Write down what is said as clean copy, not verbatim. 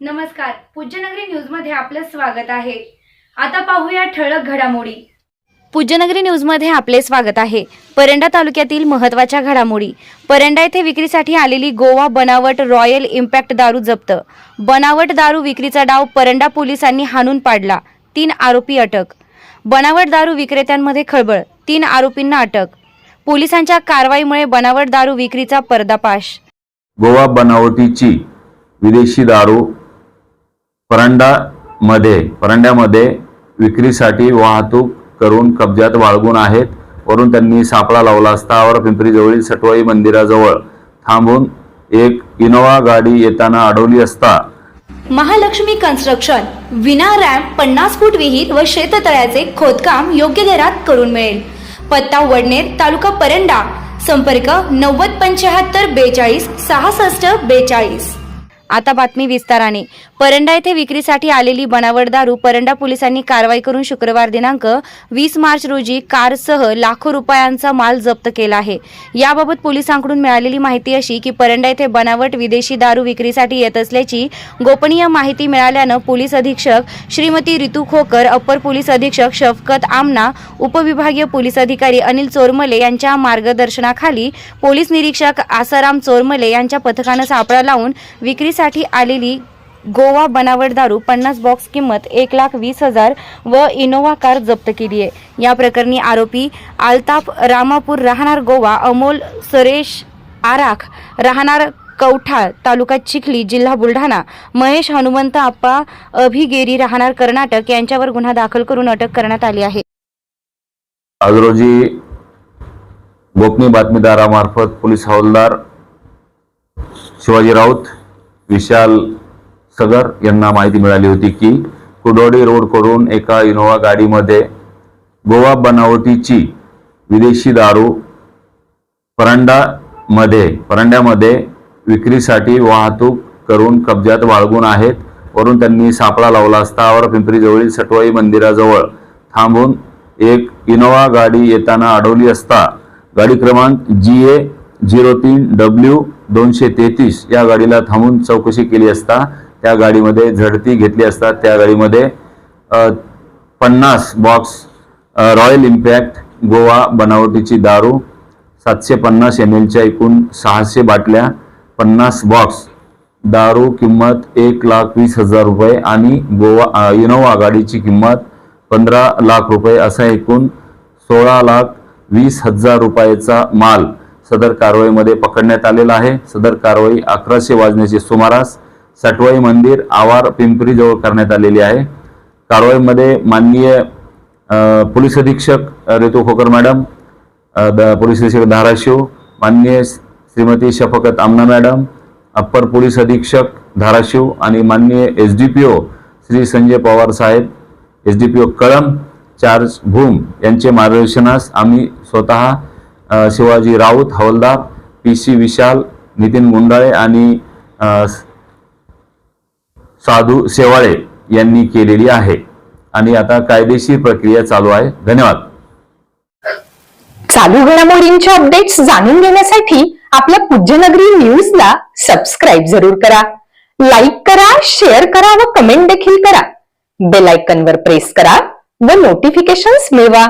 नमस्कार, पूज्यनगरी न्यूज मध्ये आपलं स्वागत आहे। आता पाहूया ठळक घडामोडी। पूज्यनगरी न्यूज मध्ये आपले स्वागत आहे। परंडा तालुक्यातील महत्त्वाच्या घडामोडी। परंडा येथे विक्रीसाठी आलेली गोवा बनावट रॉयल इम्पॅक्ट दारू जप्त। बनावट दारू विक्रीचा डाव परंडा पोलिसांनी हाणून पाडला। 3 आरोपी अटक। बनावट दारू विक्रेत्यांमध्ये खळबळ, 3 आरोपींना अटक। पोलिसांच्या कारवाईमुळे बनावट दारू विक्रीचा पर्दाफाश। गोवा बनावटीची विदेशी दारू परंड्यामध्ये विक्रीसाठी वाहतूक करून कब्जात बाळगून आहेत। वरून त्यांनी सापळा लावला असता आवरपिंपरी जवळील सटवाई मंदिराजवळ थांबून एक इनोवा गाडी येताना अडवली असता महालक्ष्मी कन्स्ट्रक्शन विना रॅम्प 50 फूट विहीर व शेततळ्याचे खोदकाम योग्य दरात करून मिळेल। पत्ता वडनेर, तालुका परंडा। संपर्क 9075 42 66 42। आता बातमी विस्ताराने। परंडा येथे विक्रीसाठी आलेली बनावट दारू परंडा पोलिसांनी कारवाई करून शुक्रवार दिनांक 20 मार्च रोजी कारसह लाखो रुपयांचा माल जप्त केला आहे। याबाबत पोलिसांकडून मिळालेली माहिती अशी की परंडा येथे बनावट विदेशी दारू विक्रीसाठी येत असल्याची गोपनीय माहिती मिळाल्यानं पोलीस अधीक्षक श्रीमती रितू खोकर, अप्पर पोलीस अधीक्षक शफकत आमना, उपविभागीय पोलीस अधिकारी अनिल चोरमले यांच्या मार्गदर्शनाखाली पोलीस निरीक्षक आसाराम चोरमले यांच्या पथकानं सापळा लावून विक्रीसाठी आलेली गोवा बनावट दारू 50 बॉक्स किंमत 1,20,000 व इनोवा कार जप्त केली आहे। या प्रकरणी आरोपी आलताफ रामापूर राहणार गोवा, अमोल सुरेश आराख राहणार कौठाळ, तालुका चिखली, जिल्हा बुलढाणा, महेश हनुमंत आप्पा अभिगेरी राहणार कर्नाटक यांच्यावर गुन्हा दाखल करून अटक करण्यात आली आहे। आज रोजी गोपनीय बातमीदारामार्फत पोलीस हवालदार शिवाजी राऊत, विशाल सगर यांना माहिती मिळाली होती की कुडोडी रोड कडून एका इनोवा गाडीमध्ये गोवा बनावटीची विदेशी दारू परंड्यामध्ये विक्रीसाठी वाहतूक करून कब्जात बाळगून आहेत। वरून त्यांनी सापळा लावला असता आवरपिंपरी जवळील सटवाई मंदिराजवळ थांबून एक इनोवा गाडी येताना अडवली असता गाडी क्रमांक GA 03W233 या गाडीला थांबून चौकशी केली असता त्या गाडीमध्ये झडती घेतली असता त्या गाडीमध्ये 50 बॉक्स रॉयल इम्पॅक्ट गोवा बनावटीची दारू, 750 ml च्या एकूण 600 बाटल्या, 50 बॉक्स दारू किंमत 1,20,000 रुपये आणि इनोवा गाडीची किंमत 15 लाख रुपये असा एकूण 16,20,000 रुपयाचा माल सदर कारवाईमध्ये पकडण्यात आलेला आहे। सदर कारवाई 1100 वाजण्याच्या सुमारास सटवाई मंदिर आवार पिंपरी जवळ करण्यात आलेली आहे। कारवाईमध्ये माननीय पोलीस अधीक्षक रितू खोकर मॅडम, पोलीस अधीक्षक धाराशिव, माननीय श्रीमती शफकत आमना मॅडम, अप्पर पोलीस अधीक्षक धाराशिव आणि माननीय SDPO श्री संजय पवार साहेब, SDPO कळम चार्ज भूम यांचे मार्गदर्शनास आम्ही स्वतः शिवाजी राऊत, हवालदार PC विशाल, नितीन गुंडाळे आणि साधू शेवाळे यांनी केलेली आहे आणि आता कायदेशीर प्रक्रिया चालू आहे। धन्यवाद। चालू घडामोडींचे अपडेट्स जाणून घेण्यासाठी आपल्या पूज्यनगरी न्यूजला सबस्क्राइब जरूर करा, लाईक करा, शेअर करा व कमेंट देखील करा। बेल आयकॉनवर प्रेस करा व नोटिफिकेशन्स मिळवा।